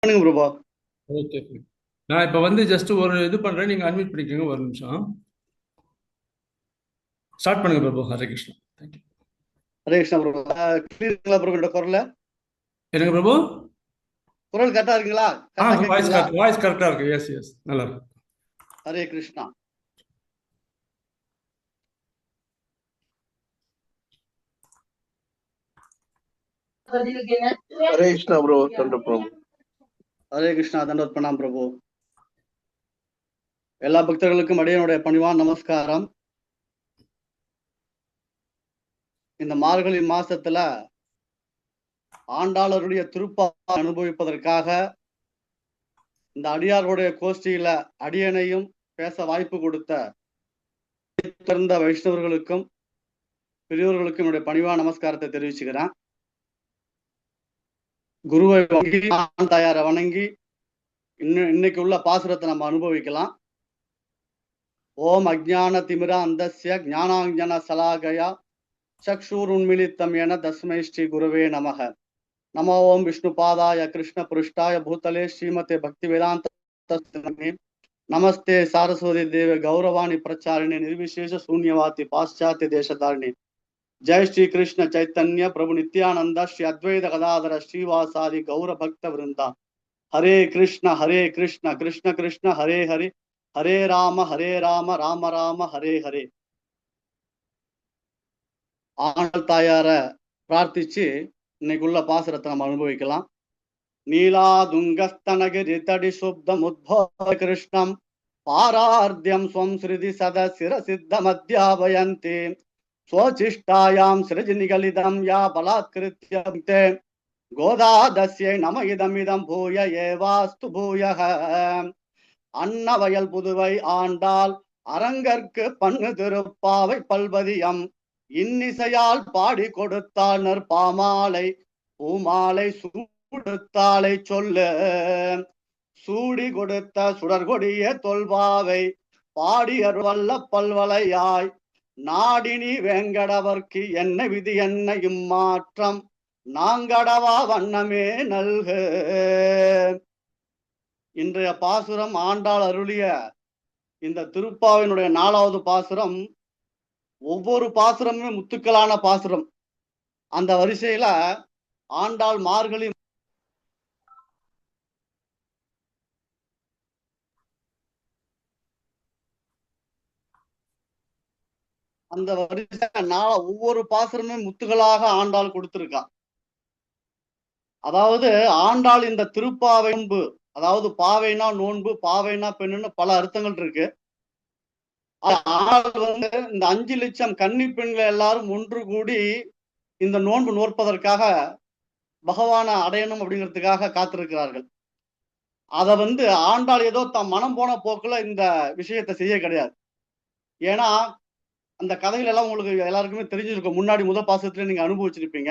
பண்ணுங்க பிரபு. ஓகே. நான் இப்போ வந்து ஜஸ்ட் ஒரு இது பண்றேன், நீங்க அன்மியூட் பண்ணிக்கோங்க ஒரு நிமிஷம். ஸ்டார்ட் பண்ணுங்க பிரபு. ஹரே கிருஷ்ணா. தேங்க்யூ. ஹரே கிருஷ்ணா பிரபு. கிளியருங்களா பிரபு? என்னோட குரல்ல எனக்கு பிரபு குரல் கரெக்டா இருக்குங்களா? கரெக்டா கேக்குதுங்களா? வாய்ஸ் கரெக்டா இருக்கு. எஸ் எஸ், நல்லா இருக்கு. ஹரே கிருஷ்ணா. ஹரே கிருஷ்ணா ப்ரோ. பிரபு. ஹரே கிருஷ்ணா. தண்டவத் பிரணாம் பிரபு. எல்லா பக்தர்களுக்கும் அடியனுடைய பணிவான நமஸ்காரம். இந்த மார்கழி மாசத்துல ஆண்டாளருடைய திருப்பாவை அனுபவிப்பதற்காக இந்த அடியார்களுடைய கோஷ்டியில அடியனையும் பேச வாய்ப்பு கொடுத்த திறந்த வைஷ்ணவர்களுக்கும் பெரியோர்களுக்கும் என்னுடைய பணிவான நமஸ்காரத்தை தெரிவிச்சுக்கிறேன். குருவை வணங்கி தாயாரை வணங்கி இன்னைக்கு உள்ள பாசுரத்தை நம்ம அனுபவிக்கலாம். ஓம் அஜ்ஞான திமிரா அந்தஸ்ய ஞானாஞ்சன சலாகயா சக்ஷூருன்மிலித்தம் என தஸ்மை ஸ்ரீ குருவே நமக. நமோ ஓம் விஷ்ணு பாதாய கிருஷ்ண புருஷ்டாய பூதலே ஸ்ரீமதே பக்தி வேதாந்த நமஸ்தே சாரஸ்வதி தேவ கௌரவாணி பிரச்சாரிணி நிர்விசேஷ சூன்யவாதி பாశ్చాత్య தேசதாரிணி. ஜெய் ஸ்ரீ கிருஷ்ண சைத்தன்ய பிரபு நித்யானந்த ஸ்ரீ அத்வைத கதாதர ஸ்ரீவாசாதி கௌர பக்த விருந்தா. ஹரே கிருஷ்ண கிருஷ்ண கிருஷ்ண ஹரே ஹரே ஹரே ராம ராம ராம ஹரே ஹரே. ஆண்டாள் தாயார பிரார்த்திச்சு இன்னைக்குள்ள பாசுரத்தை நம்ம அனுபவிக்கலாம். நீலா துங்கஸ்தனகிரி தடி சுப்தம் உத்பவ கிருஷ்ணம் பாரார்த்தியம் ஸ்வம் ஸ்ருதி சத சிர சித்தம் அத்தியாபயந்தி ஸ்வசிஷ்டாயாம் சிரஜி நிகலிதம் யா பலாத்கிருத்யந்தே கோதாதஸ்யை நம இதமிதம் பூய ஏவாஸ்து பூயக. அன்னவயல் புதுவை ஆண்டாள் அரங்கற்கு பண்ணு திருப்பாவை பல்பதியம் இன்னிசையால் பாடி கொடுத்தாள் நற்பாமாலை பூமாலை சூடுத்தாளை சொல்லு. சூடி கொடுத்த சுடர்கொடிய தொல்பாவை பாடி அருவல்ல பல்வளையாய் நாடினி வேங்கடவர்க்கு என்ன விதி என்ன இம்மாற்றம் நாங்கடவா வண்ணமே நல்கு. இன்றைய பாசுரம் ஆண்டாள் அருளிய இந்த திருப்பாவினுடைய 4வது பாசுரம். ஒவ்வொரு பாசுரமுமே முத்துக்களான பாசுரம். அந்த வரிசையில ஆண்டாள் மார்கழி அந்த வரிசையில ஒவ்வொரு பாசுரமே முத்துகளாக ஆண்டாள் கொடுத்திருக்கா. அதாவது ஆண்டாள் இந்த திருப்பாவை நோன்பு, அதாவது பாவைனா நோன்பு, பாவைனா பெண்ணுன்னு பல அர்த்தங்கள் இருக்கு. ஆண்டாள் வந்து இந்த 5 லட்சம் கன்னி பெண்கள் எல்லாரும் ஒன்று கூடி இந்த நோன்பு நோற்பதற்காக பகவான அடையணும் அப்படிங்கிறதுக்காக காத்திருக்கிறார்கள். அதை வந்து ஆண்டாள் ஏதோ தம் மனம் போன போக்குல இந்த விஷயத்தை செய்ய கிடையாது. ஏன்னா அந்த கதைகள் எல்லாம் உங்களுக்கு எல்லாருக்குமே தெரிஞ்சிருக்கும். முன்னாடி முதல் பாசத்துல நீங்க அனுபவிச்சிருப்பீங்க.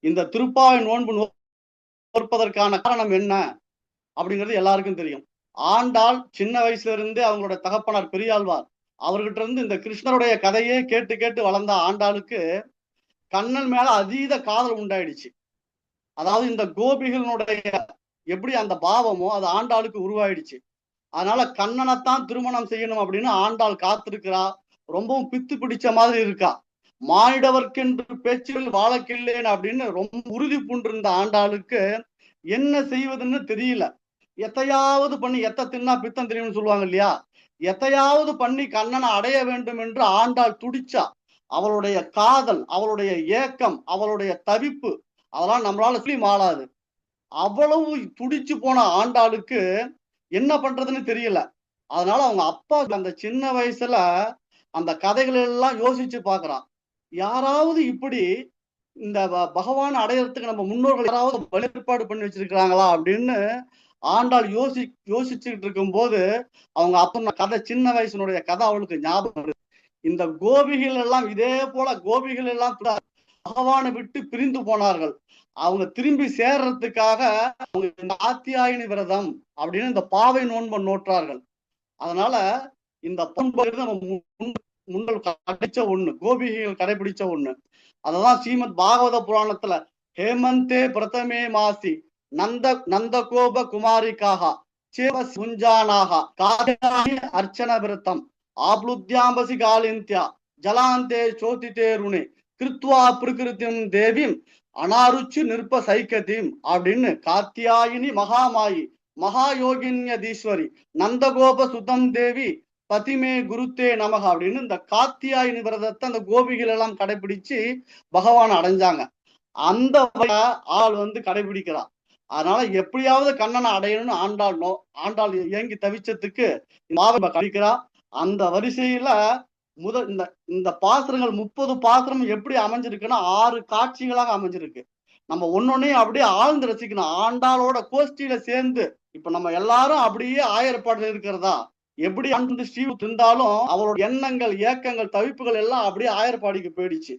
இந்த திருப்பாவை நோன்பு நோற்பதற்கான காரணம் என்ன அப்படிங்கிறது எல்லாருக்கும் தெரியும். ஆண்டாள் சின்ன வயசுல இருந்து அவங்களோட தகப்பனார் பெரியாழ்வார் அவர்கிட்ட இருந்து இந்த கிருஷ்ணருடைய கதையே கேட்டு கேட்டு வளர்ந்த ஆண்டாளுக்கு கண்ணன் மேல அதீத காதல் உண்டாயிடுச்சு. அதாவது இந்த கோபிகளுடைய எப்படி அந்த பாவமோ அது ஆண்டாளுக்கு உருவாயிடுச்சு. அதனால கண்ணனைத்தான் திருமணம் செய்யணும் அப்படின்னு ஆண்டாள் காத்திருக்கிறா. ரொம்பவும் பித்து பிடிச்ச மாதிரி இருக்கா. மானிடவர்க்கென்று பேச்சில் வாழக்கில்லேன் அப்படின்னு ரொம்ப உறுதி பூண்டிருந்த ஆண்டாளுக்கு என்ன செய்வதுன்னு தெரியல. எத்தையாவது பண்ணி தின்னா பித்தம் தெரியும்னு சொல்லுவாங்க இல்லையா, எத்தையாவது பண்ணி கண்ணனை அடைய வேண்டும் என்று ஆண்டாள் துடிச்சா. அவளுடைய காதல், அவளுடைய ஏக்கம், அவளுடைய தவிப்பு அதெல்லாம் நம்மளால சொல்லி மாளாது. அவ்வளவு துடிச்சு போன ஆண்டாளுக்கு என்ன பண்றதுன்னு தெரியல. அதனால அவங்க அப்பா அந்த சின்ன வயசுல அந்த கதைகள் எல்லாம் யோசிச்சு பாக்குறான். யாராவது இப்படி இந்த பகவான் அடையறதுக்கு நம்ம முன்னோர்கள் யாராவது வழிபாடு பண்ணி வச்சிருக்கிறாங்களா அப்படின்னு ஆண்டாள் யோசிச்சுக்கிட்டு இருக்கும் போது அவங்க அப்ப கதை, சின்ன வயசுனுடைய கதை அவளுக்கு ஞாபகம் வருது. இந்த கோபிகள் எல்லாம் இதே போல கோபிகள் எல்லாம் பகவானை விட்டு பிரிந்து போனார்கள். அவங்க திரும்பி சேர்றதுக்காக அவங்க ஆத்தியாயினி விரதம் அப்படின்னு இந்த பாவை நோன்பை நோற்றார்கள். அதனால இந்த பண்பு முன்னல் கடைச்ச ஒண்ணு, கோபிகைகள் கடைபிடிச்ச ஒண்ணு. அததான் ஸ்ரீமத் பாகவத புராணத்துல ஹேமந்தே பிரதமே மாசி நந்தகோப குமாரிக்காக சேவ சுஞ்சானாக காதானி அர்ச்சன விரத்தம் ஆப்ளுத்யாம்பசி காலிந்தியா ஜலாந்தே சோதிதேருணே கிருத்வா பிரகிருத்திம் தேவிம் அனாருச்சு நிற்ப சைக்கதீம் அப்படின்னு காத்தியாயினி மகாமாயி மகாயோகின்யதீஸ்வரி நந்தகோப சுதம் தேவி பதிமே குருத்தே நமக அப்படின்னு இந்த காத்தியாயினி விரதத்தை அந்த கோபிகள் எல்லாம் கடைபிடிச்சு பகவான் அடைஞ்சாங்க. அந்த ஆள் வந்து கடைபிடிக்கிறான். அதனால எப்படியாவது கண்ணனை அடையணும்னு ஆண்டாள் இயங்கி தவிச்சதுக்கு கழிக்கிறா. அந்த வரிசையில இந்த பாசுரங்கள் 30 பாசுரம் எப்படி அமைஞ்சிருக்குன்னா 6 காட்சிகளாக அமைஞ்சிருக்கு. நம்ம ஒன்னொன்னையும் அப்படியே ஆழ்ந்து ரசிக்கணும். ஆண்டாளோட கோஷ்டியில சேர்ந்து இப்ப நம்ம எல்லாரும் அப்படியே ஆயர்பாடுல இருக்கிறதா, எப்படி ஆண்டு ஸ்ரீ இருந்தாலும் அவரோட எண்ணங்கள், ஏக்கங்கள், தவிப்புகள் எல்லாம் அப்படியே ஆயர்பாடிக்கு போயிடுச்சு.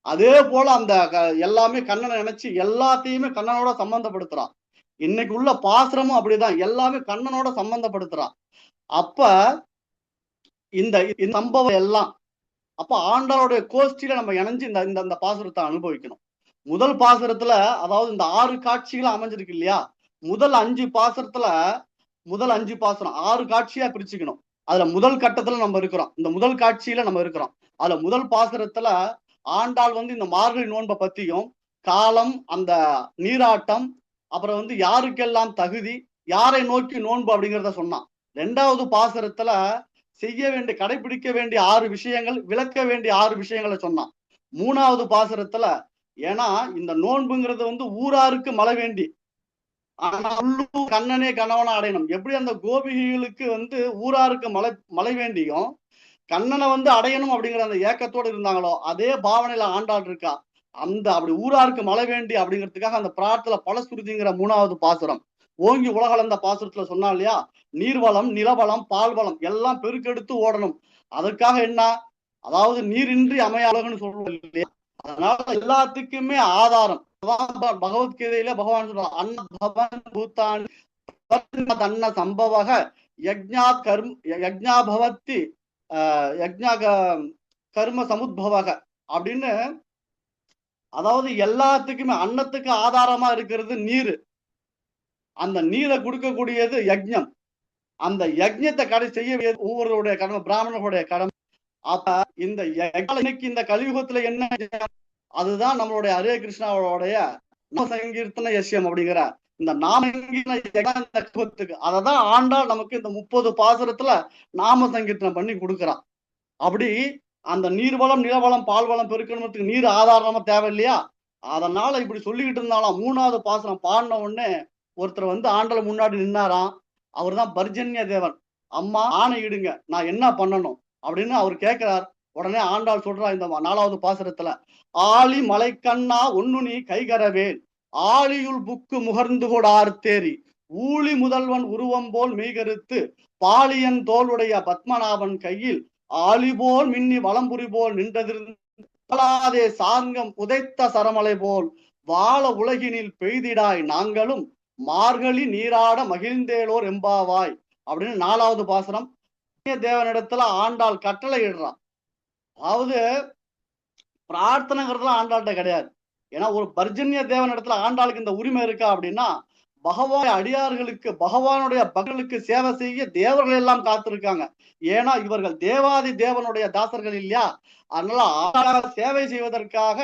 அதே போல அந்த எல்லாமே கண்ணனை நினைச்சு எல்லாத்தையுமே கண்ணனோட சம்பந்தப்படுத்துறான். இன்னைக்கு உள்ள பாசுரமும் அப்படிதான், எல்லாமே கண்ணனோட சம்பந்தப்படுத்துறான். அப்ப இந்த சம்பவம் எல்லாம் அப்ப ஆண்டாளுடைய கோஷ்டியில நம்ம இணைஞ்சு இந்த பாசுரத்தை அனுபவிக்கணும். முதல் பாசுரத்துல, அதாவது இந்த 6 காட்சிகள் அமைஞ்சிருக்கு இல்லையா, முதல் 5 பாசுரத்துல முதல் 5 பாசுரம் 6 காட்சியா பிரிச்சுக்கணும். அதுல முதல் கட்டத்துல நம்ம இருக்கிறோம், இந்த முதல் காட்சியில நம்ம இருக்கிறோம். அதுல முதல் பாசுரத்துல ஆண்டாள் வந்து இந்த மார்கழி நோன்பை பத்தியும், காலம், அந்த நீராட்டம், அப்புறம் வந்து யாருக்கெல்லாம் தகுதி, யாரை நோக்கி நோன்பு அப்படிங்கிறத சொன்னான். 2வது பாசுரத்துல செய்ய வேண்டிய, கடைபிடிக்க வேண்டிய 6 விஷயங்கள், விளக்க வேண்டிய 6 விஷயங்களை சொன்னான். 3வது பாசுரத்துல, ஏன்னா இந்த நோன்புங்கிறது வந்து ஊராருக்கு மழை வேண்டி, ஆனா கண்ணனே கணவனா அடையணும். எப்படி அந்த கோபிகளுக்கு வந்து ஊராருக்கு மழை வேண்டியும் கண்ணனை வந்து அடையணும் அப்படிங்கிற அந்த ஏக்கத்தோடு இருந்தாங்களோ, அதே பாவனையில ஆண்டாள் இருக்கா. அந்த அப்படி ஊராருக்கு மழை வேண்டி அப்படிங்கிறதுக்காக அந்த பிரார்த்தனை பலஸ்ருதிங்கிற 3வது பாசுரம் ஓங்கி உலகளந்த பாசுரத்துல சொன்னா இல்லையா, நீர்வளம், நிலவளம், பால்வளம் எல்லாம் பெருக்கெடுத்து ஓடணும். அதற்காக என்ன, அதாவது நீரின்றி அமையாளன்னு சொல்லுவோம் இல்லையா. அதனால எல்லாத்துக்குமே ஆதாரம் பகவத்கீதையில பகவான் சொல்றான், அன்னபவன் பூத்தானி அன்ன சம்பவக யஜ்ஞா பவத்தி யஜ்ஞா கர்ம சமுத்பவக அப்படின்னு. அதாவது எல்லாத்துக்குமே அன்னத்துக்கு ஆதாரமா இருக்கிறது நீர். அந்த நீரை கொடுக்கக்கூடியது யஜ்ஞம். அந்த யஜ்ஞத்தை கடை செய்ய ஒவ்வொருடைய கடமை, பிராமணர்களுடைய கடமை. அப்ப இந்த கலியுகத்துல என்ன, அதுதான் நம்மளுடைய ஹரே கிருஷ்ணாவோடைய நாம சங்கீர்த்தன யசியம் அப்படிங்கிற இந்த நாம சங்கீர்த்தனத்துக்கு அததான் ஆண்டாள் நமக்கு இந்த 30 பாசுரத்துல நாம சங்கீர்த்தனம் பண்ணி கொடுக்குறான். அப்படி அந்த நீர்வளம், நிலவளம், பால்வளம் பெருக்கணுறதுக்கு நீர் ஆதாரமா தேவை இல்லையா. அதனால இப்படி சொல்லிக்கிட்டு இருந்தாலும் 3வது பாசுரம் பாடின உடனே ஒருத்தர் வந்து ஆண்டாள் முன்னாடி நின்னாராம். அவர் தான் பர்ஜன்ய தேவன். அம்மா ஆணையிடுங்க, நான் என்ன பண்ணணும் அப்படின்னு அவர் கேட்கிறார். உடனே ஆண்டாள் சொல்றா இந்த 4வது பாசுரத்துல, ஆழி மலைக்கண்ணா ஒன்னு நீ கைகரவேல் ஆழியுள் புக்கு முகர்ந்து கூட ஆர்த்தேரி ஊழி முதல்வன் உருவம் போல் மெய்கருத்து பாலியன் தோளுடைய பத்மநாபன் கையில் ஆழி போல் மின்னி வளம்புரி போல் நின்றதிருந்தே சார்கம் உதைத்த சரமலை போல் வாழ உலகினில் பெய்திடாய் நாங்களும் மார்கழி நீராட மகிழ்ந்தேலோர் எம்பாவாய் அப்படின்னு 4வது பாசுரம் தேவனிடத்துல ஆண்டாள் கட்டளை இடுறான். அதாவது பிரார்த்தனைங்கிறதுல ஆண்டாள்கிட்ட கிடையாது. ஏன்னா ஒரு பர்ஜன்ய தேவன் இடத்துல ஆண்டாளுக்கு இந்த உரிமை இருக்கா அப்படின்னா, பகவான் அடியார்களுக்கு, பகவானுடைய பக்தர்களுக்கு சேவை செய்ய தேவர்கள் எல்லாம் காத்திருக்காங்க. ஏன்னா இவர்கள் தேவாதி தேவனுடைய தாசர்கள் இல்லையா. அதனால சேவை செய்வதற்காக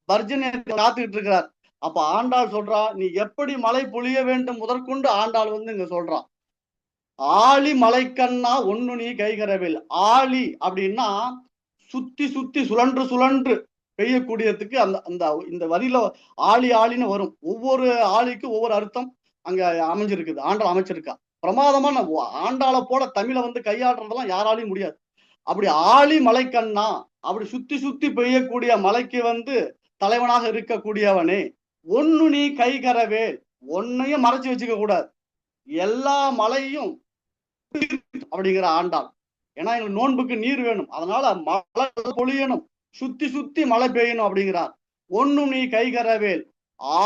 பர்ஜன்ய காத்துக்கிட்டு இருக்கிறார். அப்ப ஆண்டாள் சொல்றா, நீ எப்படி மழை பொழிய வேண்டும் முதற்கொண்டு ஆண்டாள் வந்து இங்க சொல்றான். ஆழி மலைக்கண்ணா ஒன்னு நீ கைகரவில். ஆழி அப்படின்னா சுத்தி சுத்தி சுழன்று சுழன்று பெய்யக்கூடியதுக்கு அந்த இந்த வரியில ஆழி ஆழின்னு வரும். ஒவ்வொரு ஆழிக்கு ஒவ்வொரு அர்த்தம் அங்க அமைஞ்சிருக்குது, ஆண்டாள் அமைச்சிருக்கா. பிரமாதமான ஆண்டாளை போல தமிழை வந்து கையாடுறதெல்லாம் யாராலையும் முடியாது. அப்படி ஆழி மலைக்கண்ணா, அப்படி சுத்தி சுத்தி பெய்யக்கூடிய மலைக்கு வந்து தலைவனாக இருக்கக்கூடியவனே, ஒன்னு நீ கைகரவேல், ஒன்னையும் மறைச்சு வச்சுக்க கூடாது, எல்லா மலையும் அப்படிங்கிற ஆண்டாள். ஏன்னா எங்களுக்கு நோன்புக்கு நீர் வேணும், அதனால மழை பொழியணும், சுத்தி சுத்தி மழை பெய்யணும் அப்படிங்கிறார். ஒன்னும் நீ கைகரவேல்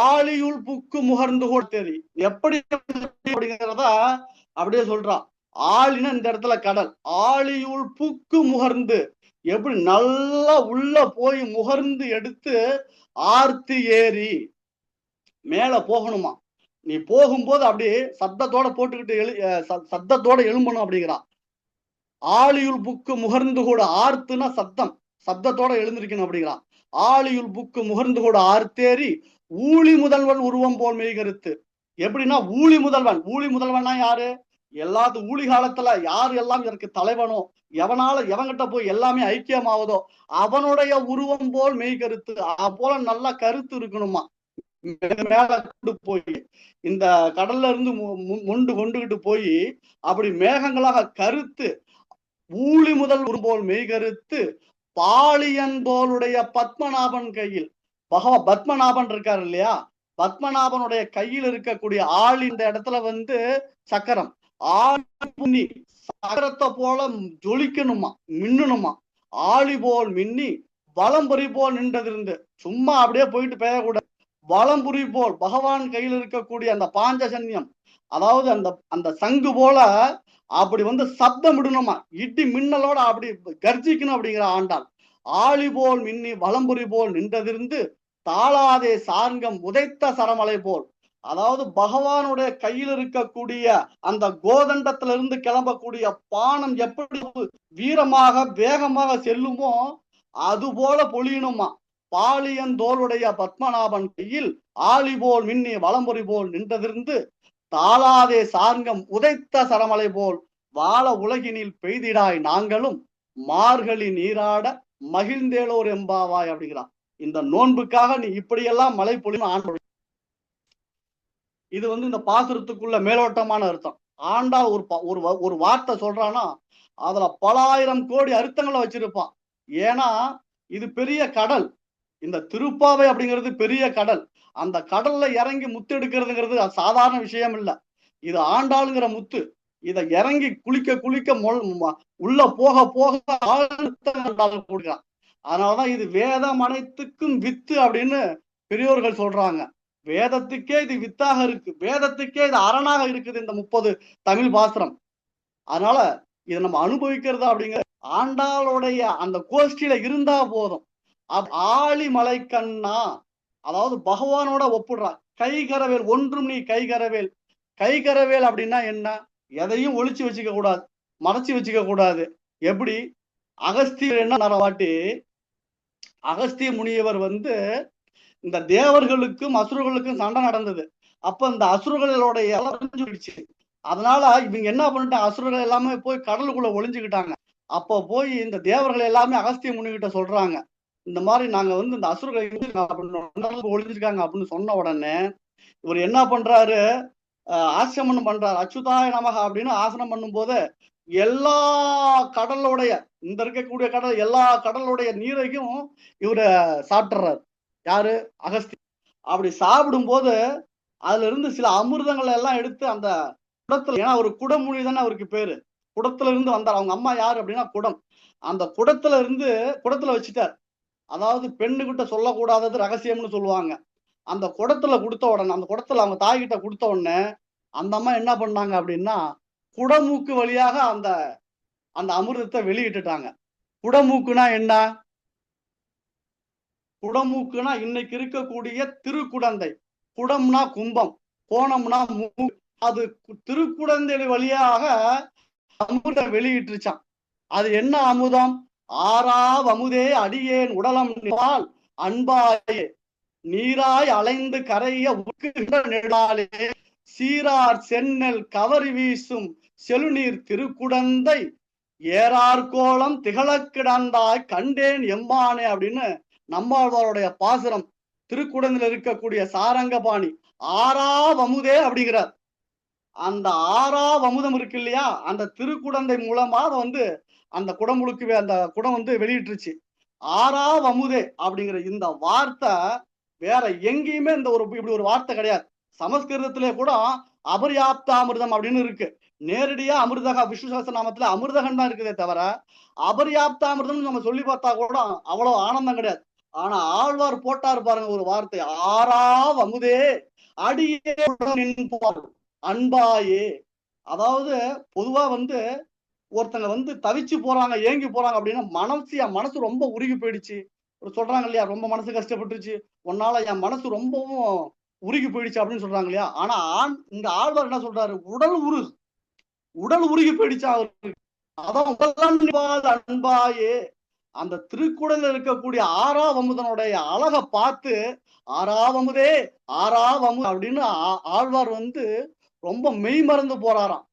ஆழியுள் புக்கு முகர்ந்து கோட்டேரி. எப்படி அப்படிங்கிறத அப்படியே சொல்றான். ஆழினா இந்த இடத்துல கடல், ஆழியுள் புக்கு முகர்ந்து, எப்படி நல்லா உள்ள போய் முகர்ந்து எடுத்து ஆர்த்து ஏறி மேல போகணுமா. நீ போகும்போது அப்படியே சத்தத்தோட போட்டுக்கிட்டு சத்தத்தோட எழும்பணும் அப்படிங்கிறான். ஆழியுள் புக்கு முகர்ந்து கூட, ஆர்த்துனா சத்தம், சத்தத்தோட எழுந்திருக்கணும் அப்படிங்கிறான். ஆழியுள் புக்கு முகர்ந்து கூட ஆர்த்தேறி ஊழி முதல்வன் உருவம் போல் மெய்கருத்து. எப்படின்னா ஊழி முதல்வன்னா யாரு? ஊழி காலத்துல யாரு எல்லாம் இதற்கு தலைவனோ, எவன்கிட்ட போய் எல்லாமே ஐக்கியமாவதோ அவனுடைய உருவம் போல் மெய்கருத்து. போல நல்ல கருத்து இருக்கணுமா. மேல கொண்டு போய் இந்த கடல்ல இருந்து மொண்டு கொண்டுகிட்டு போய் அப்படி மேகங்களாக கருத்து ஊழி முதல் போல் மெய்கருத்து பாலியன் போலுடைய பத்மநாபன் கையில், பத்மநாபன் இருக்காரு இல்லையா, பத்மநாபனுடைய கையில் இருக்கக்கூடிய ஆள் இந்த இடத்துல வந்து சக்கரம். ஆளி சக்கரத்தை போல ஜொலிக்கணுமா, மின்னணுமா. ஆளி போல் மின்னி வலம்புரி போல் நின்றதிருந்து. சும்மா அப்படியே போயிட்டு பெயக்கூடாது. வலம்புரி போல் பகவான் கையில் இருக்கக்கூடிய அந்த பாஞ்சசன்யம், அதாவது அந்த சங்கு போல அப்படி வந்து சப்தம் விடணுமா, இடி மின்னலோட அப்படி கர்ஜிக்கணும் அப்படிங்கிற ஆண்டாள். ஆளி போல் மின்னி வலம்புரி போல் நின்றதிருந்து தாளாதே சார்கம் உதைத்த சரமலை போல். அதாவது பகவானுடைய கையில் இருக்கக்கூடிய அந்த கோதண்டத்திலிருந்து கிளம்பக்கூடிய பானம் எப்படி வீரமாக வேகமாக செல்லுமோ அது போல பொழியணுமா. பாலியன் தோளுடைய பத்மநாபன் கையில் ஆளி போல் மின்னி வலம்புரி போல் நின்றதிருந்து தாளாதே சார்கம் உதைத்த சரமலை போல் வாழ உலகினில் பெய்திடாய் நாங்களும் மார்கழி நீராட மகிழ்ந்தேலோர் எம்பாவாய் அப்படிங்கிறான். இந்த நோன்புக்காக நீ இப்படியெல்லாம் மழை பொழியும் ஆண்டு. இது வந்து இந்த பாசுரத்துக்குள்ள மேலோட்டமான அர்த்தம். ஆண்டாள் ஒரு வார்த்தை சொல்றான்னா அதுல பல ஆயிரம் கோடி அர்த்தங்களை வச்சிருப்பான். ஏன்னா இது பெரிய கடல். இந்த திருப்பாவை அப்படிங்கிறது பெரிய கடல். அந்த கடல்ல இறங்கி முத்து எடுக்கிறதுங்கிறது சாதாரண விஷயம் இல்லை. இது ஆண்டாளுங்கிற முத்து. இத இறங்கி குளிக்க உள்ள போக கொடுக்கிறான். அதனாலதான் இது வேதம் அனைத்துக்கும் வித்து அப்படின்னு பெரியோர்கள் சொல்றாங்க. வேதத்துக்கே இது வித்தாக இருக்கு, வேதத்துக்கே இது அரணாக இருக்குது இந்த 30 தமிழ் பாசுரம். அதனால இதை நம்ம அனுபவிக்கிறது அப்படிங்கிற ஆண்டாளுடைய அந்த கோஷ்டியில இருந்தா போதும். ஆழி மலை கண்ணா, அதாவது பகவானோட ஒப்புடுறா. கைகரவேல் ஒன்றும் நீ கைகரவேல். கைகரவேல் அப்படின்னா என்ன? எதையும் ஒளிச்சு வச்சுக்க கூடாது, மறைச்சு வச்சுக்க கூடாது. எப்படி அகஸ்தியர் என்ன வாட்டி அகஸ்திய முனியவர் வந்து இந்த தேவர்களுக்கும் அசுரர்களுக்கும் சண்டை நடந்தது. அப்ப இந்த அசுரர்களுடைய ஒளிஞ்சுடுச்சு. அதனால இவங்க என்ன பண்ணிட்டாங்க, அசுரர்கள் எல்லாமே போய் கடலுக்குள்ள ஒளிஞ்சுக்கிட்டாங்க. அப்ப போய் இந்த தேவர்கள் எல்லாமே அகஸ்திய முனிகிட்ட சொல்றாங்க, இந்த மாதிரி நாங்க வந்து இந்த அசுரர்கள் ஒளிஞ்சிருக்காங்க அப்படின்னு சொன்ன உடனே இவர் என்ன பண்றாரு, ஆசிரமம் பண்றாரு. அச்சுதாய நமக அப்படின்னு ஆசனம் பண்ணும் போது எல்லா கடலுடைய இந்த இருக்கக்கூடிய கடல் எல்லா கடலுடைய நீரையும் இவரு சாப்பிட்டுறாரு. யாரு? அகஸ்தி. அப்படி சாப்பிடும் போது அதுல இருந்து சில அமிர்தங்களை எல்லாம் எடுத்து அந்த குடத்துல, ஏன்னா ஒரு குடமுனி தானே அவருக்கு பேரு, குடத்துல இருந்து வந்தார். அவங்க அம்மா யாரு அப்படின்னா குடம். அந்த குடத்துல வச்சுட்டார். அதாவது பெண்ணுகிட்ட சொல்லக்கூடாதது ரகசியம்னு சொல்லுவாங்க. அந்த குடத்துல கொடுத்த உடனே, அந்த குடத்துல அவங்க தாய்கிட்ட கொடுத்த உடனே அந்த அம்மா என்ன பண்ணாங்க அப்படின்னா குடமூக்கு வழியாக அந்த அந்த அமிர்தத்தை வெளியிட்டுட்டாங்க. குடமூக்குனா என்ன? குடமூக்குனா இன்னைக்கு இருக்கக்கூடிய திருக்குடந்தை. குடம்னா கும்பம், கோணம்னா மூக்கு. அது திருக்குடந்தை வழியாக அமிர்தம் வெளியிட்டுருச்சான். அது என்ன அமுதம்? ஆறாவ் அமுதே அடியேன் உடலம் அன்பாயே நீராய் அலைந்து கரைய நெடாலே சீரார் சென்னல் கவரி வீசும் செழுநீர் திருக்குடந்தை ஏறார் கோலம் திகழ கிடந்தாய் கண்டேன் எம்பானே அப்படின்னு நம்மாழ்வாருடைய பாசுரம். திருக்குடந்தில் இருக்கக்கூடிய சாரங்கபாணி ஆறாவ் அமுதே அப்படிங்கிறார். அந்த ஆறாவ் அமுதம் இருக்கு இல்லையா, அந்த திருக்குடந்தை மூலமா வந்து அந்த குடமுழுக்கு அந்த குடம் வந்து வெளியிட்டுருச்சு. ஆறாவ் அமுதே அப்படிங்கிற இந்த வார்த்தை வேற எங்கேயுமே இந்த இப்படி ஒரு வார்த்தை கிடையாது. சமஸ்கிருதத்திலே கூட அபர்யாப்தாமிர்தம் அப்படின்னு இருக்கு. நேரடியா அமிர்தகா விஷ்ணு சஹஸ்ரநாமத்துல அமிர்தகன் தான் இருக்குதே தவிர அபர்யாப்தாமிர்தம் நம்ம சொல்லி பார்த்தா கூட அவ்வளவு ஆனந்தம் கிடையாது. ஆனா ஆழ்வார் போட்டார் பாருங்க ஒரு வார்த்தை, ஆறாவ் அமுதே அடியே அன்பாயே. அதாவது பொதுவா வந்து ஒருத்தங்க வந்து தவிச்சு போறாங்க, ஏங்கி போறாங்க அப்படின்னா மனசு ரொம்ப உருகி போயிடுச்சு சொல்றாங்க இல்லையா, ரொம்ப மனசு கஷ்டப்பட்டுருச்சு, உன்னால என் மனசு ரொம்பவும் உருகி போயிடுச்சு அப்படின்னு சொல்றாங்க இல்லையா? ஆனா இந்த ஆழ்வார் என்ன சொல்றாரு? உடல் உருகி போயிடுச்சா அவருக்கு. அதான் உடல் அன்பாயே அந்த திருக்குறள்ல இருக்கக்கூடிய ஆறாவமுதனுடைய அழகை பார்த்து ஆறாவமுதே ஆறாவமு அப்படின்னு ஆழ்வார் வந்து ரொம்ப மெய் மறந்து போறாராம்.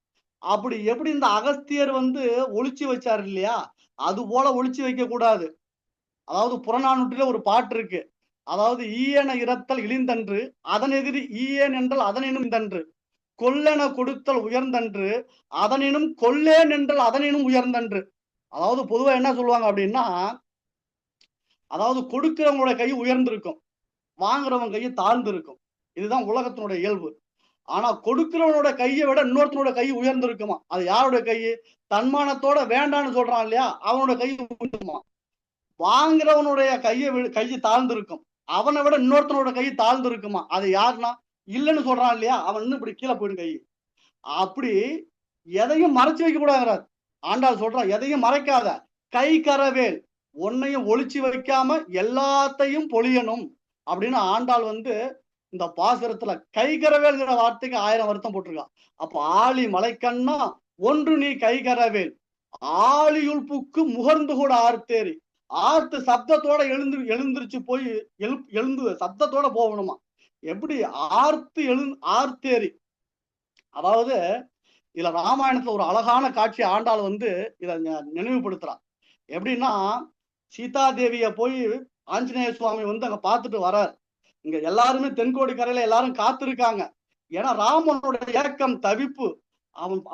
அப்படி எப்படி இந்த அகஸ்தியர் வந்து ஒளிச்சு வச்சாரு இல்லையா, அது போல ஒளிச்சு வைக்க கூடாது. அதாவது புறநானூற்றில ஒரு பாட்டு இருக்கு. அதாவது ஈயன இரத்தல் இழிந்தன்று அதன் எதிரி ஈயன் என்றால் அதனினும் தன்று கொல்லென கொடுத்தல் உயர்ந்தன்று அதனினும் கொல்லேன் என்றால் அதனினும் உயர்ந்தன்று. அதாவது பொதுவா என்ன சொல்லுவாங்க அப்படின்னா, அதாவது கொடுக்கிறவங்களோட கை உயர்ந்திருக்கும், வாங்குறவங்க கையை தாழ்ந்து இருக்கும். இதுதான் உலகத்தினுடைய இயல்பு. ஆனா கொடுக்கிறவனோட கையை விட இன்னொருத்தனோட கை உயர்ந்திருக்குமா. அது யாருடைய கை? தன்மானத்தோட வேண்டான்னு சொல்றான் இல்லையா, அவனோட கை உயர்ந்துமா. வாங்குறவனுடைய கையை தாழ்ந்திருக்கும், அவனை விட இன்னொருத்தனோட கை தாழ்ந்து இருக்குமா. அது யாருன்னா இல்லைன்னு சொல்றான் இல்லையா, அவன் இன்னும் இப்படி கீழே போயிடும் கை. அப்படி எதையும் மறைச்சு வைக்க கூடாது ஆண்டாள் சொல்றான். எதையும் மறைக்காத, கை கரவேல், ஒன்னையும் ஒளிச்சு வைக்காம எல்லாத்தையும் பொழியணும் அப்படின்னு ஆண்டாள் வந்து இந்த பாசுரத்துல கை கரவேல்ங்கிற வார்த்தைக்கு 1000 வருத்தம் போட்டிருக்கான். அப்ப ஆழி மலைக்கண்ணா ஒன்று நீ கை கரவேல் ஆழியுள் புக்கு முகர்ந்து கூட ஆர்த்தேரி. ஆர்த்து சப்தத்தோட எழுந்திருச்சு போய் எழுந்து சப்தத்தோட போகணுமா. எப்படி ஆர்த்து ஆர்த்தேரி. அதாவது இதுல ராமாயணத்துல ஒரு அழகான காட்சி ஆண்டாள் வந்து இத நினைவுபடுத்துறான். எப்படின்னா, சீதாதேவிய போய் ஆஞ்சநேய சுவாமி வந்து அங்க பார்த்துட்டு வர்றார். இங்க எல்லாருமே தென்கோடி கரையில எல்லாரும் காத்திருக்காங்க. ஏன்னா ராமனுடைய ஏக்கம் தவிப்பு,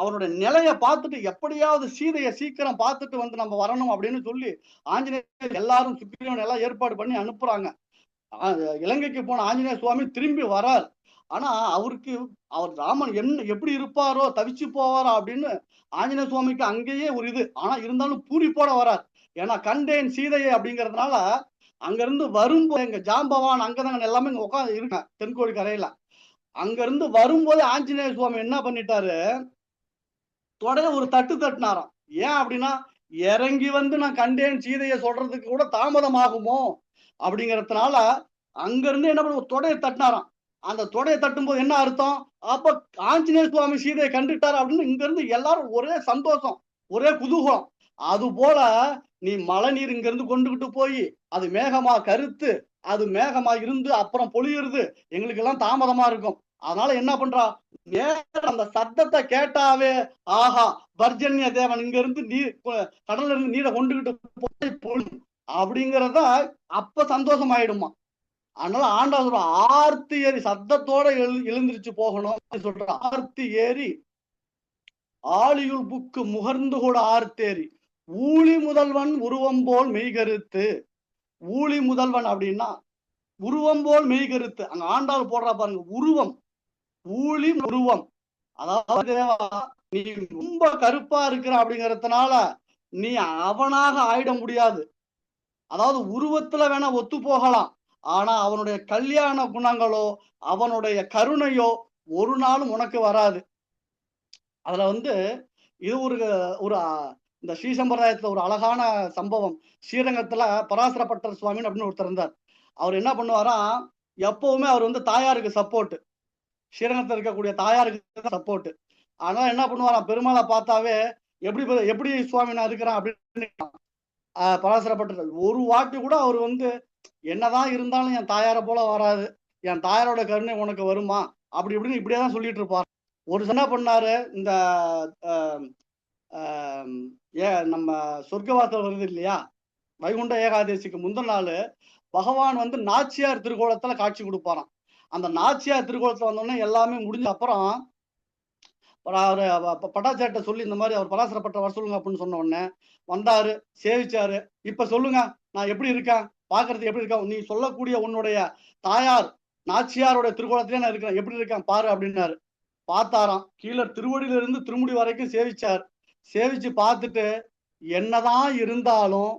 அவனுடைய நிலையை பார்த்துட்டு எப்படியாவது சீதையை சீக்கிரம் பார்த்துட்டு வந்து நம்ம வரணும் அப்படின்னு சொல்லி ஆஞ்சநேயர் எல்லாரும் சுக்ரீவன் எல்லாம் ஏற்பாடு பண்ணி அனுப்புறாங்க. இலங்கைக்கு போன ஆஞ்சநேய சுவாமி திரும்பி வரார். ஆனா அவர் ராமன் எப்படி இருப்பாரோ, தவிச்சு போவாரோ அப்படின்னு ஆஞ்சநேய சுவாமிக்கு அங்கேயே ஒரு இது. ஆனா இருந்தாலும் பூரிப்போட வரார். ஏன்னா கண்டேன் சீதையை அப்படிங்கிறதுனால அங்க இருந்து வரும்போது எங்க ஜாம்பவான் அங்கதாங்க எல்லாமே இங்க உட்காந்து இருக்காங்க தென்கோடி கரையில. அங்க இருந்து வரும்போது ஆஞ்சநேய சுவாமி என்ன பண்ணிட்டாரு, தொடைய ஒரு தட்டு தட்டினாராம். ஏன் அப்படின்னா, இறங்கி வந்து நான் கண்டேன் சீதையை சொல்றதுக்கு கூட தாமதம் ஆகுமோ அப்படிங்கறதுனால அங்க இருந்து என்ன பண்ண தொடைய தட்டினாராம். அந்த தொடைய தட்டும் போது என்ன அர்த்தம், அப்ப ஆஞ்சநேய சுவாமி சீதையை கண்டுட்டாரு அப்படின்னு இங்க இருந்து எல்லாரும் ஒரே சந்தோஷம், ஒரே குதூகலம். அது போல நீ மழை நீர் இங்க இருந்து கொண்டுகிட்டு போய் அது மேகமா கருத்து அது மேகமா இருந்து அப்புறம் பொழியுறது எங்களுக்கு எல்லாம் தாமதமா இருக்கும். அதனால என்ன பண்றா, அந்த சத்தத்தை கேட்டாவே ஆஹா பர்ஜன்ய தேவன் இங்க இருந்து நீர் கடல்ல இருந்து நீரை கொண்டுகிட்டு போய் பொழியும் அப்படிங்கறத அப்ப சந்தோஷம் ஆயிடுமா. அதனால ஆண்டாள் ஆர்த்தி ஏறி சத்தத்தோட எழுந்திருச்சு போகணும் சொல்ற. ஆர்த்தி ஏறி ஆழியுள் புக்கு முகர்ந்து கூட ஆர்த்தேரி ஊழி முதல்வன் உருவம் போல் மெய்கருத்து. ஊழி முதல்வன் அப்படின்னா உருவம் போல் மெய்கருத்து. அங்க ஆண்டாள் போடுறா பாருங்க, உருவம், ஊழி உருவம். அதாவது நீ ரொம்ப கருப்பா இருக்கிற அப்படிங்கறதுனால நீ அவனாக ஆயிட முடியாது. அதாவது உருவத்துல வேணா ஒத்து போகலாம், ஆனா அவனுடைய கல்யாண குணங்களோ அவனுடைய கருணையோ ஒரு நாளும் உனக்கு வராது. அதுல வந்து இது ஒரு இந்த ஸ்ரீ சம்பிரதாயத்துல ஒரு அழகான சம்பவம். ஸ்ரீரங்கத்துல பராசரப்பட்டர் சுவாமின்னு அப்படின்னு ஒருத்தர் இருந்தார். அவர் என்ன பண்ணுவாராம், எப்பவுமே அவர் வந்து தாயாருக்கு சப்போர்ட், ஸ்ரீரங்கத்துல இருக்கக்கூடிய தாயாருக்கு சப்போர்ட். அதனால என்ன பண்ணுவாராம், பெருமாளை பார்த்தாவே எப்படி சுவாமி நான் இருக்கிறேன் அப்படின்னு பராசரப்பட்டர். ஒரு வாட்டி கூட அவர் வந்து என்னதான் இருந்தாலும் என் தாயாரை போல வராது, என் தாயாரோட கருணை உனக்கு வருமா அப்படி இப்படின்னு இப்படியேதான் சொல்லிட்டு இருப்பார். ஒரு என்ன பண்ணாரு, இந்த நம்ம சொர்க்கவாசல் வருது இல்லையா, வைகுண்ட ஏகாதசிக்கு முந்தின நாள் பகவான் வந்து நாச்சியார் திருக்கோலத்துல காட்சி கொடுப்பாராம். அந்த நாச்சியார் திருக்கோலத்துல வந்தோடனே எல்லாமே முடிஞ்ச அப்புறம் அவரு பட்டாச்சார்ட்ட சொல்லி இந்த மாதிரி அவர் பராசரப்பட்ட வர சொல்லுங்க அப்படின்னு சொன்ன உடனே வந்தாரு, சேவிச்சாரு. இப்ப சொல்லுங்க நான் எப்படி இருக்கேன், பாக்குறது எப்படி இருக்கா, நீ சொல்லக்கூடிய உன்னுடைய தாயார் நாச்சியாரோட திருக்கோலத்திலே நான் இருக்கிறேன், எப்படி இருக்கேன் பாரு அப்படின்னாரு. பார்த்தாராம், கீழே திருவடியில இருந்து திருமுடி வரைக்கும் சேவிச்சார். சேவிச்சு பார்த்துட்டு என்னதான் இருந்தாலும்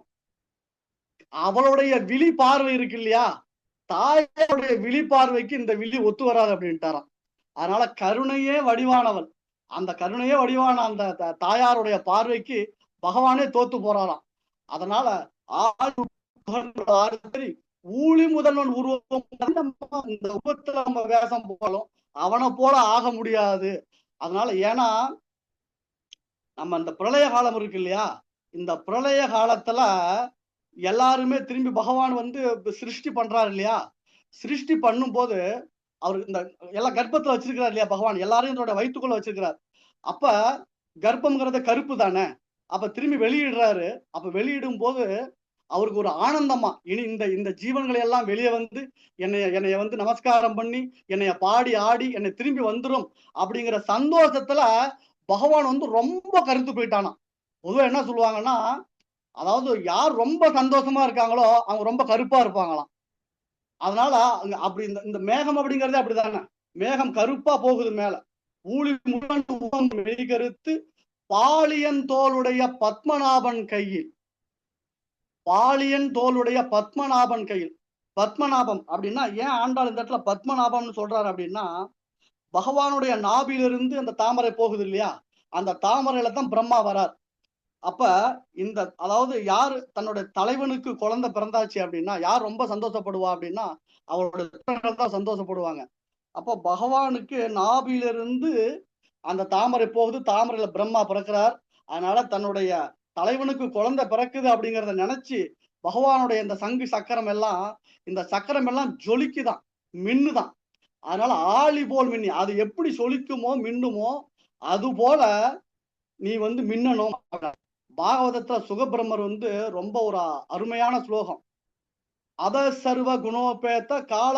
அவளுடைய விழி பார்வை இருக்கு இல்லையா, தாயோடைய விழி பார்வைக்கு இந்த விழி ஒத்து வராது அப்படின்ட்டாராம். அதனால கருணையே வடிவானவள், அந்த கருணையே வடிவான அந்த தாயாருடைய பார்வைக்கு பகவானே தோத்து போறாராம். அதனால ஊழி முதல்வன் உருவம் இந்த உருவத்துல நம்ம வேஷம் போலும் அவனை போல ஆக முடியாது. அதனால ஏன்னா நம்ம இந்த பிரளய காலம் இருக்கு இல்லையா, இந்த பிரளய காலத்துல எல்லாருமே திரும்பி பகவான் வந்து சிருஷ்டி பண்றாரு இல்லையா, சிருஷ்டி பண்ணும் போது அவருக்கு இந்த எல்லாம் கர்ப்பத்துல வச்சிருக்கிறார் இல்லையா பகவான், எல்லாரையும் இதோட வயிற்றுக்குள்ள வச்சிருக்கிறார். அப்ப கர்ப்பம்ங்கிறத கருப்பு தானே, அப்ப திரும்பி வெளியிடுறாரு. அப்ப வெளியிடும் போது அவருக்கு ஒரு ஆனந்தமா, இனி இந்த இந்த ஜீவன்களை எல்லாம் வெளியே வந்து என்னைய வந்து நமஸ்காரம் பண்ணி என்னைய பாடி ஆடி என்னை திரும்பி வந்துரும் அப்படிங்கிற சந்தோஷத்துல பகவான் வந்து ரொம்ப கருத்து போயிட்டானா. பொதுவா என்ன சொல்லுவாங்கன்னா, அதாவது யார் ரொம்ப சந்தோஷமா இருக்காங்களோ அவங்க ரொம்ப கருப்பா இருப்பாங்களாம். அதனால அப்படி இந்த மேகம் அப்படிங்கறதே அப்படிதானே, மேகம் கருப்பா போகுது மேல, ஊழி முகம் மெய்கருத்து பாலியன் தோளுடைய பத்மநாபன் கையில், பாலியன் தோளுடைய பத்மநாபன் கையில். பத்மநாபம் அப்படின்னா ஏன் ஆண்டாள் இந்த இடத்துல பத்மநாபம்னு சொல்றாரு அப்படின்னா, பகவானுடைய நாபிலிருந்து அந்த தாமரை போகுது இல்லையா, அந்த தாமரையில தான் பிரம்மா வரார். அப்ப இந்த அதாவது யாரு தன்னுடைய தலைவனுக்கு குழந்தை பிறந்தாச்சு அப்படின்னா யார் ரொம்ப சந்தோஷப்படுவா அப்படின்னா அவருடைய தான் சந்தோஷப்படுவாங்க. அப்ப பகவானுக்கு நாபிலிருந்து அந்த தாமரை போகுது, தாமரையில பிரம்மா பிறக்கிறார். அதனால தன்னுடைய தலைவனுக்கு குழந்தை பிறக்குது அப்படிங்கிறத நினைச்சு பகவானுடைய இந்த சங்கு சக்கரம் எல்லாம், இந்த சக்கரம் எல்லாம் ஜொலிக்குதான், மின்னுதான். அதனால ஆளி போல் மின்னி, அது எப்படி சொலிக்குமோ மின்னுமோ அது போல நீ வந்து மின்னணும். பாகவதத்துல சுகபிரம்மர் வந்து ரொம்ப ஒரு அருமையான ஸ்லோகம். அத சர்வ குணோபேத்த கால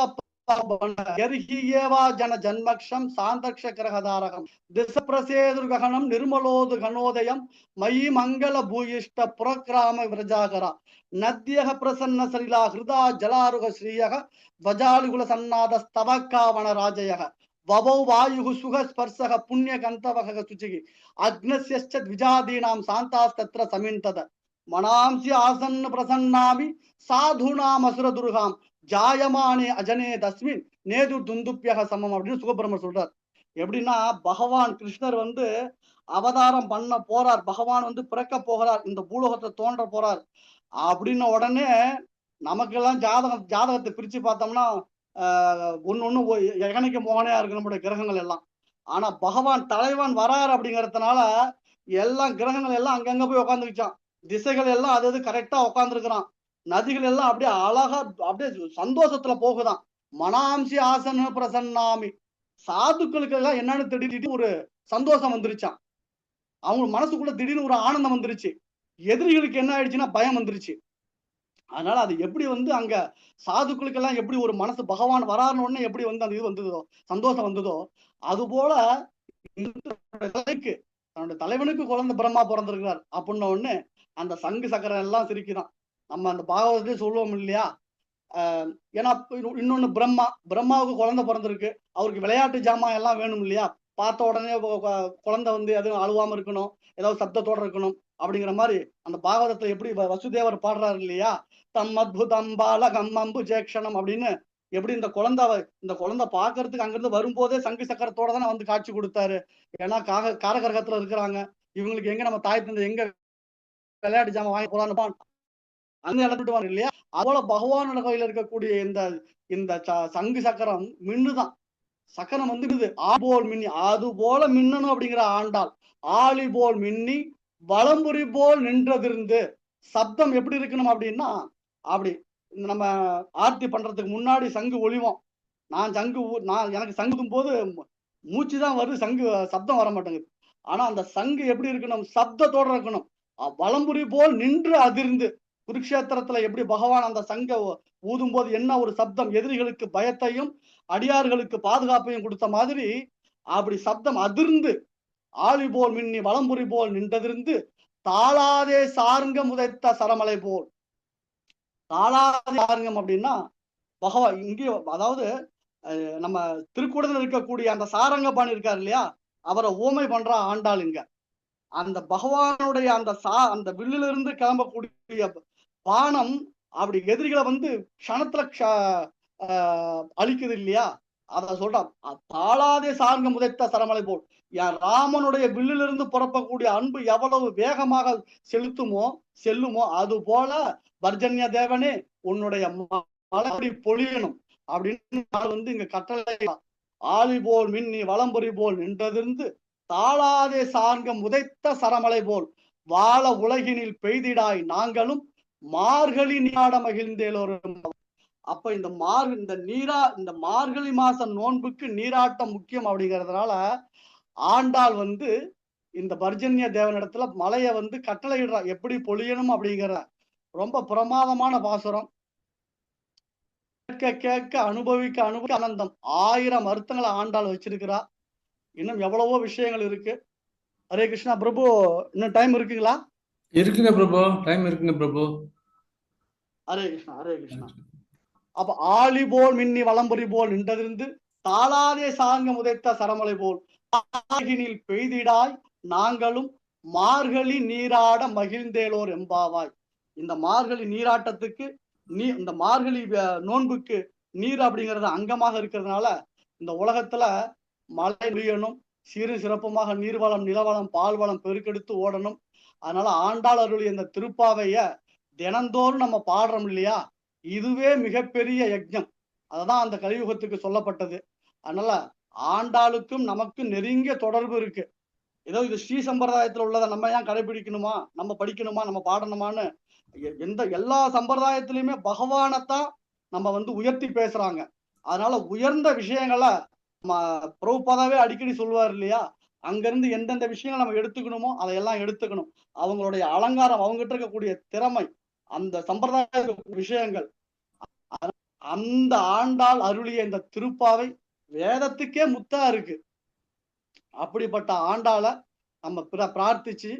ஜன ஜன்மக்ஷம் சாந்தக்ஷ கிரகதாரகம் திச பிரசேதுர்ககனம் நிர்மலோது கணோதயம் மயி மங்கள பூயிஷ்ட புரக்கிராம விரஜாகரா நத்யக பிரசன்ன சலிலா ஹிருதா ஜலாருக ஸ்ரீயக வஜாலிகுல சன்னாத ஸ்தவக்காவன ராஜயக வபௌ வாயு சுக ஸ்பர்சக புண்ணிய கந்தவக சுச்சிகி அக்னஸ்ய த்விஜாதீனாம் சாந்தாஸ்தத்ர சமிந்தத மனாம்சி ஆசன்ன பிரசன்னாமி சாதுனாம் அசுர துர்காம் ஜாயமானே அஜனே தஸ்மின் நேது துந்துப்பியக சமம் அப்படின்னு சுகபிரமர் சொல்றார். எப்படின்னா பகவான் கிருஷ்ணர் வந்து அவதாரம் பண்ண போறார், பகவான் வந்து பிறக்க போகிறார், இந்த பூலோகத்தை தோன்ற போறார் அப்படின்ன உடனே நமக்கெல்லாம் ஜாதகத்தை பிரிச்சு பார்த்தோம்னா ஒன்னு எகனைக்கு மோகனையா இருக்கு நம்முடைய கிரகங்கள் எல்லாம். ஆனா பகவான் தலைவன் வரார் அப்படிங்கறதுனால எல்லாம் கிரகங்கள் எல்லாம் அங்கங்க போய் உட்காந்துக்கிச்சான், திசைகள் எல்லாம் அது கரெக்டா உட்காந்துருக்கிறான், நதிகள் எல்லாம் அப்படியே அழகா அப்படியே சந்தோஷத்துல போகுதான். மனாம்சி ஆசன பிரசன்னாமி, சாதுக்களுக்கு எல்லாம் என்னன்னு திடீர்னு ஒரு சந்தோஷம் வந்துருச்சான், அவங்க மனசுக்குள்ள திடீர்னு ஒரு ஆனந்தம் வந்துருச்சு. எதிரிகளுக்கு என்ன ஆயிடுச்சுன்னா பயம் வந்துருச்சு. அதனால அது எப்படி வந்து அங்க சாதுக்களுக்கு எல்லாம் எப்படி ஒரு மனசு பகவான் வராருன்னு உடனே எப்படி வந்து அந்த இது வந்ததோ, சந்தோஷம் வந்ததோ, அது போல தன்னுடைய தலைவனுக்கு குழந்தை பிரம்மா பிறந்திருக்கிறார் அப்படின்ன உடனே அந்த சங்கு சக்கரம் எல்லாம் சிரிக்குதான். நம்ம அந்த பாகவதத்தையும் சொல்லுவோம் இல்லையா, ஏன்னா இன்னொன்னு பிரம்மாவுக்கு குழந்தை பிறந்திருக்கு, அவருக்கு விளையாட்டு ஜாமான் எல்லாம் வேணும் இல்லையா, பார்த்த உடனே குழந்தை வந்து எதுவும் அழுவாம இருக்கணும், ஏதாவது சப்தத்தோட இருக்கணும் அப்படிங்கிற மாதிரி அந்த பாகவதத்தை எப்படி வசுதேவர் பாடுறாரு இல்லையா, தம் அத்புதம் பாலகம் அம்பு ஜேக்ஷணம் அப்படின்னு, எப்படி இந்த குழந்தை பாக்குறதுக்கு அங்கிருந்து வரும்போதே சங்கு சக்கரத்தோட தானே வந்து காட்சி கொடுத்தாரு. ஏன்னா காரகரகத்துல இருக்கிறாங்க, இவங்களுக்கு எங்க நம்ம தாய் தந்தை எங்க விளையாட்டு ஜாமான் வாங்கி போறான்னு அங்க இழந்துட்டு இல்லையா, அதோட பகவானோட கையில இருக்கக்கூடிய இந்த சங்கு சக்கரம் மின்னுதான், சக்கரம் வந்து ஆபோல் மின்னி, அது போல மின்னணும் அப்படிங்கிற ஆண்டாள். ஆளி போல் மின்னி வலம்புரி போல் நின்றதிருந்து, சப்தம் எப்படி இருக்கணும் அப்படின்னா, அப்படி நம்ம ஆர்த்தி பண்றதுக்கு முன்னாடி சங்கு ஒளிவோம், எனக்கு சங்குதும் போது மூச்சுதான் வருது, சங்கு சப்தம் வர மாட்டேங்குது. ஆனா அந்த சங்கு எப்படி இருக்கணும், சப்தத்தோட இருக்கணும், வலம்புரி போல் நின்று அதிர்ந்து. குருக்ஷேத்திரத்துல எப்படி பகவான் அந்த சங்க ஊதும் போது என்ன ஒரு சப்தம், எதிரிகளுக்கு பயத்தையும் அடியார்களுக்கு பாதுகாப்பையும் கொடுத்த மாதிரி அப்படி சப்தம் அதிர்ந்து ஆளி போல் மின்னி வலம்புரி போல் நின்றதிருந்து தாளாதே சார்ங்கம் உதைத்த சரமலை போல். தாளாதே சார்ங்கம் அப்படின்னா பகவான் இங்கே, அதாவது நம்ம திருக்கூடத்தில் இருக்கக்கூடிய அந்த சாரங்கபாணி இருக்காரு இல்லையா, அவரை ஊமை பண்றா ஆண்டாள் இங்க. அந்த பகவானுடைய அந்த வில்லுல இருந்து கிளம்பக்கூடிய பானம் அப்படி எதிரிகளை வந்து க்ஷணத்துல அழிக்குது இல்லையா, அத சொல்றான். தாளாதே சார்ங்க உதைத்த சரமலை போல், ராமனுடைய வில்லிலிருந்து புறப்படக்கூடிய அன்பு எவ்வளவு வேகமாக செல்லுமோ அது போல வர்ஜன்ய தேவனே உன்னுடைய மழை அப்படி பொழியணும் அப்படின்னு இங்க கட்டளை. ஆழி போல் மின்னி வளம்பொறி போல் நின்றதிருந்து தாளாதே சார்கம் உதைத்த சரமலை போல் வாழ உலகினில் பெய்திடாய் நாங்களும் மார்கழி நீராட மகிழ்ந்தேலோரும். அப்ப இந்த மார்கழி மாசம் நோன்புக்கு நீராட்டம் முக்கியம் அப்படிங்கிறதுனால ஆண்டாள் இந்த பர்ஜன்ய தேவனிடத்துல மலையை கட்டளையிடுறா, எப்படி பொழியணும் அப்படிங்கிற ரொம்ப பிரமாதமான பாசுரம். கேட்க கேட்க அனுபவிக்க அனுபவிக்க ஆனந்தம். 1000 அர்த்தங்களை ஆண்டாள் வச்சிருக்கிறா. இன்னும் எவ்வளவோ விஷயங்கள் இருக்கு. ஹரே கிருஷ்ணா பிரபு, இன்னும் டைம் இருக்குங்களா? இருக்குங்க பிரபு, டைம் இருக்குங்க பிரபு. ஹரே கிருஷ்ணா ஹரே கிருஷ்ணா. அப்ப ஆழி போல் மின்னி வளம்பொறி போல் நின்றதிருந்து தாளாதே சாங்கம் உதைத்த சரமலை போல் ஆகினில் பெய்திடாய் நாங்களும் மார்கழி நீராட மகிழ்ந்தேலோர் எம்பாவாய். இந்த மார்கழி நீராட்டத்துக்கு இந்த மார்கழி நோன்புக்கு நீர் அப்படிங்கிறது அங்கமாக இருக்கிறதுனால இந்த உலகத்துல மழை பெய்யணும், சிறு சிறப்புமாக நீர்வளம் நிலவளம் பால்வளம் பெருக்கெடுத்து ஓடணும். அதனால ஆண்டாள் அருளிய இந்த திருப்பாவைய தினந்தோறும் நம்ம பாடுறோம் இல்லையா, இதுவே மிகப்பெரிய யஜ்ஞம். அதுதான் அந்த கலியுகத்துக்கு சொல்லப்பட்டது. அதனால ஆண்டாளுக்கும் நமக்கும் நெருங்கிய தொடர்பு இருக்கு. ஏதோ இது ஸ்ரீ சம்பிரதாயத்துல உள்ளதை நம்ம ஏன் கடைபிடிக்கணுமா, நம்ம படிக்கணுமா, நம்ம பாடணுமான்னு எல்லா சம்பிரதாயத்திலயுமே பகவானைத்தான் நம்ம உயர்த்தி பேசுறாங்க. அதனால உயர்ந்த விஷயங்களை பிரபுபாதாவே அடிக்கடி சொல்லுவார் இல்லையா, அங்கிருந்து எந்தெந்த விஷயங்கள் நம்ம எடுத்துக்கணுமோ அதையெல்லாம் எடுத்துக்கணும். அவங்களுடைய அலங்காரம், அவங்ககிட்ட இருக்கக்கூடிய திறமை, அந்த சம்பிரதாய விஷயங்கள், அந்த ஆண்டாள் அருளிய இந்த திருப்பாவை வேதத்துக்கே முத்தா இருக்கு. அப்படிப்பட்ட ஆண்டாளை நம்ம பிரார்த்திச்சு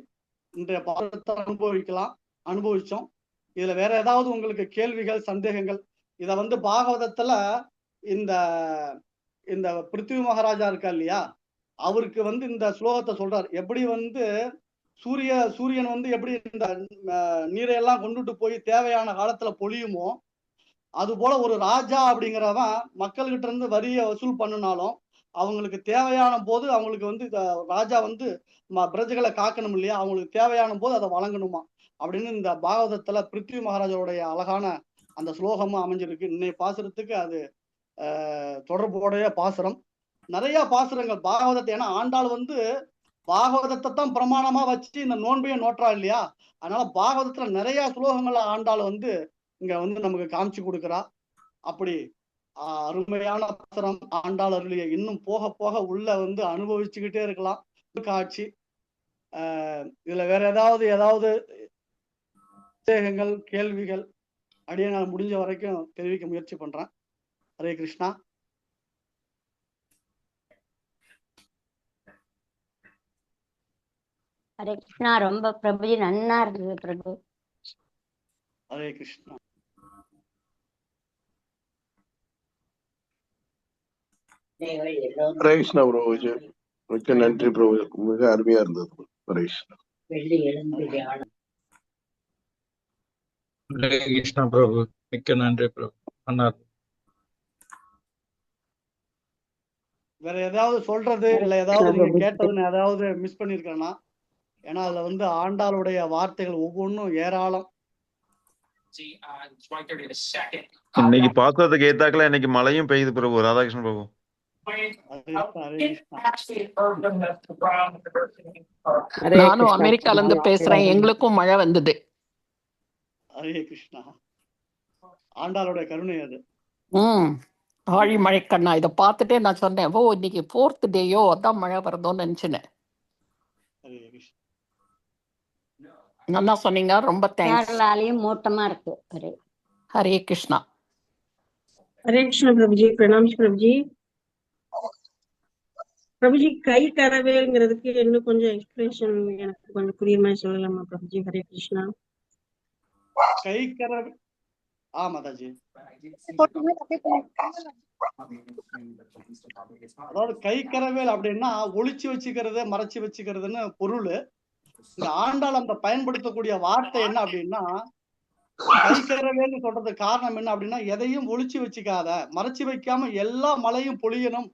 இன்றைய பாடத்தை அனுபவிச்சோம். இதுல வேற ஏதாவது உங்களுக்கு கேள்விகள் சந்தேகங்கள்? இத பாகவதத்துல இந்த பிருத்திவி மகாராஜா இருக்கா இல்லையா, அவருக்கு இந்த ஸ்லோகத்தை சொல்றார். எப்படி சூரியன் எப்படி இந்த நீரையெல்லாம் கொண்டுட்டு போய் தேவையான காலத்துல பொழியுமோ, அது போல ஒரு ராஜா அப்படிங்கிறவன் மக்கள்கிட்ட இருந்து வரியை வசூல் பண்ணினாலும் அவங்களுக்கு தேவையான போது அவங்களுக்கு ராஜா பிரஜைகளை காக்கணும் இல்லையா, அவங்களுக்கு தேவையான போது அதை வழங்கணுமா அப்படின்னு இந்த பாகவதத்துல பிருத்திவி மகாராஜாவுடைய அழகான அந்த ஸ்லோகமும் அமைஞ்சிருக்கு. இன்னைய பாசுரத்துக்கு அது தொடர்புடைய பாசுரம். நிறைய பாசுரங்கள் பாகவதத்தை, ஏன்னா ஆண்டாள் பாகவதத்தை தான் பிரமாணமா வச்சு இந்த நோன்பையும் நோற்றா இல்லையா, அதனால பாகவதத்துல நிறைய ஸ்லோகங்களை ஆண்டாள் இங்க நமக்கு காமிச்சு கொடுக்குறா. அப்படி அருமையான பாசுரம் ஆண்டாள் அருளிய. இன்னும் போக போக உள்ள அனுபவிச்சுக்கிட்டே இருக்கலாம் காட்சி. இதுல வேற ஏதாவது சந்தேகங்கள் கேள்விகள் அப்படியே நான் முடிஞ்ச வரைக்கும் தெரிவிக்க முயற்சி பண்றேன். ஹரே கிருஷ்ணா. ஹரே கிருஷ்ணா. ரொம்ப பிரபுஜி நன்னா இருந்தது பிரபு. ஹரே கிருஷ்ணா. ஹரே கிருஷ்ணா ப்ரோ, மிக்க நன்றி ப்ரோ, மிக அருமையா இருந்தது. ஹரே கிருஷ்ணா. ஹரே கிருஷ்ணா பிரபு, மிக்க நன்றி பிரபு. வேற ஏதாவது சொல்றது இல்ல ஏதாவது நீங்க கேட்டதுன்னு ஏதாவது மிஸ் பண்ணிருக்கேன்னா, ஏன்னா அதுல ஆண்டாளுடைய வார்த்தைகள் ஒவ்வொன்றும் ஏராளம். இன்னைக்கு பார்த்ததுக்கு ஏத்தாக்கல இன்னைக்கு மழையும் பெய்யுது பிரபு. ராதாகிருஷ்ணன் பிரபு, நானும் அமெரிக்கால இருந்து பேசுறேன், எங்களுக்கும் மழை வந்தது. ஹரே கிருஷ்ணா. ஆண்டாளுடைய கருணை அது. ஆழி மழை கண்ணா, இதை பார்த்துட்டே நான் சொன்னேன், ஓ இன்னைக்கு 4th டேயோ, அதான் மழை வருதோன்னு நினைச்சேன். நல்லா சொன்னீங்க, ரொம்ப தேங்க்ஸ். கேரளாலையும் மூட்டமா இருக்கு. ஹரே கிருஷ்ணா. हरे कृष्ण प्रभु जी, प्रणाम प्रभु जी. प्रभु जी, கை கரவேல்ங்கிறதுக்கு இன்னும் கொஞ்சம் எக்ஸ்பிளேஷன் எனக்கு கொஞ்சம் புரியுற மாதிரி சொல்லலாமா பிரபு ஜி? ஹரே கிருஷ்ணா. கை கரவே, மாதாஜி, அதாவது கை கரவேல் அப்படின்னா ஒளிச்சு வச்சுக்கிறது மறைச்சு வச்சுக்கிறதுன்னு பொருள். இந்த ஆண்டாள் அந்த பயன்படுத்தக்கூடிய வார்த்தை என்ன அப்படின்னா, கை கரவேல்னு சொல்றதுக்கு காரணம் என்ன அப்படின்னா, எதையும் ஒளிச்சு வச்சுக்காத, மறைச்சு வைக்காம எல்லா மழையும் பொழியணும்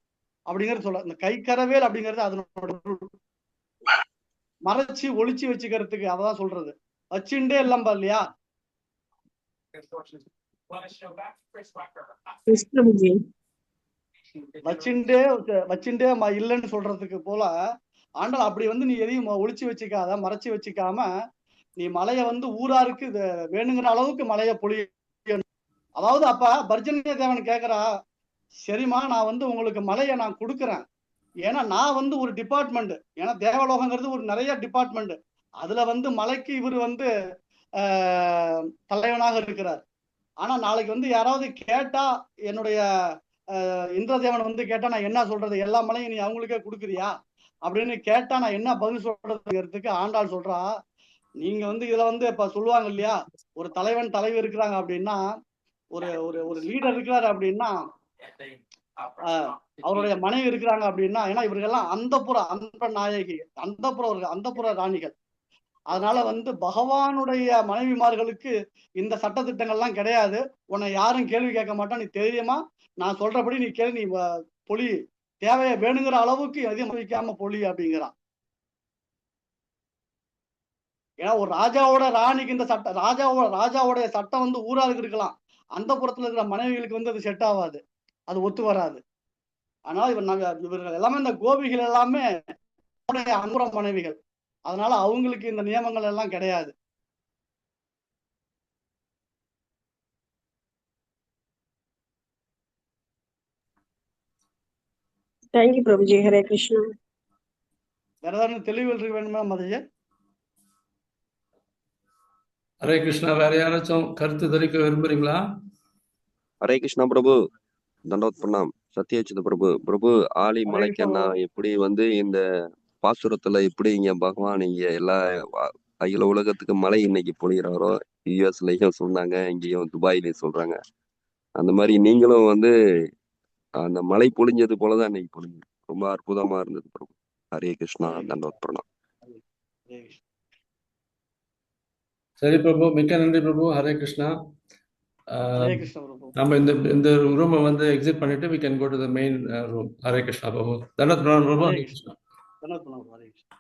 அப்படிங்கறது சொல்ல. இந்த கை கரவேல் அப்படிங்கிறது அதனோட மறைச்சு ஒளிச்சு வச்சுக்கிறதுக்கு அதான் சொல்றது. வச்சுட்டே இல்லம்பா இல்லையா, எஸ் பிரபுஜி. வச்சுட்டே இல்லைன்னு சொல்றதுக்கு போல ஆண்டாள் அப்படி வந்து நீ எதையும் ஒளிச்சு வச்சுக்காத, மறைச்சு வச்சுக்காம நீ மலையை வந்து ஊராருக்கு வேணுங்கிற அளவுக்கு மலையை பொழிய. அதாவது அப்ப பர்ஜன்ய தேவன் கேக்குறா, சரிம்மா நான் வந்து உங்களுக்கு மலையை நான் கொடுக்குறேன், ஏன்னா நான் வந்து ஒரு டிபார்ட்மெண்ட், ஏன்னா தேவலோகங்கிறது ஒரு நிறைய டிபார்ட்மெண்ட், அதுல வந்து மலைக்கு இவர் வந்து தலைவனாக இருக்கிறார். ஆனா நாளைக்கு வந்து யாராவது கேட்டா, என்னுடைய இந்திரதேவன் வந்து கேட்டா நான் என்ன சொல்றது, எல்லா மலையும் நீ அவங்களுக்கே கொடுக்குறியா அப்படின்னு கேட்டா நான் என்ன பதில் சொல்றதுங்கிறதுக்கு ஆண்டாள் சொல்றா, நீங்க வந்து இதுல வந்து இப்ப சொல்லுவாங்க இல்லையா, ஒரு தலைவன் தலைவி இருக்கிறாங்க அப்படின்னா, ஒரு ஒரு ஒரு லீடர் இருக்கிறாரு அப்படின்னா அவருடைய மனைவி இருக்கிறாங்க அப்படின்னா, ஏன்னா இவர்கள்லாம் அந்த நாயகி, அந்தப்புற ராணிகள். அதனால வந்து பகவானுடைய மனைவிமார்களுக்கு இந்த சட்டத்திட்டங்கள்லாம் கிடையாது. உன்னை யாரும் கேள்வி கேட்க மாட்டான், நீ தைரியமா நான் சொல்றபடி நீ கேள்வி, நீ பொலி, தேவையை வேணுங்கிற அளவுக்கு எதையும் வைக்காம பொலி அப்படிங்கிறான். ஏன்னா ஒரு ராஜாவோட ராணிக்கு இந்த சட்டம், ராஜாவோடைய சட்டம் வந்து ஊராருக்கு இருக்கலாம், அந்த புறத்துல இருக்கிற மனைவிகளுக்கு வந்து அது செட் ஆகாது, அது ஒத்து வராது. அதனால இவர்கள் எல்லாமே, இந்த கோபிகள் எல்லாமே அன்புற மனைவிகள், அதனால அவங்களுக்கு இந்த நியமங்கள் எல்லாம் கிடையாது. தேங்க்யூ பிரபுஜி. ஹரே கிருஷ்ணா. வேற ஏதாவது தெளிவுகள் இருக்க வேணுமா மதைய? ஹரே கிருஷ்ணா. வேற யாராச்சும் கருத்து தெரிவிக்க விரும்புறீங்களா? ஹரே கிருஷ்ணா பிரபு. தண்டோத் பிரணாம். சத்யஜித் பிரபு. பிரபு ஆலி மலைக்கண்ணா எப்படி வந்து இந்த பாசுரத்துல எப்படி இங்க பகவான் இங்க எல்லா அகில உலகத்துக்கு மழை இன்னைக்கு பொழிகிறாரோ, யுஎஸ்லயும் சொன்னாங்க, இங்கேயும் துபாயிலையும் சொல்றாங்க, அந்த மாதிரி நீங்களும் வந்து அந்த மழை பொழிஞ்சது போலதான் இன்னைக்கு பொழிஞ்சது. ரொம்ப அற்புதமா இருந்தது பிரபு. ஹரே கிருஷ்ணா. தண்டோத் பிரணாம். சரி பிரபு, மிக்க நன்றி பிரபு. ஹரே கிருஷ்ணா. ஹரே கிருஷ்ணா பிரபு. நம்ம இந்த ரூமை வந்து எக்ஸிட் பண்ணிட்டு we can go to the main room. Hare Krishna Prabhu. தண்டோத் Pranam Prabhu. Hare Krishna. தண்டோத் Pranam. Hare Krishna.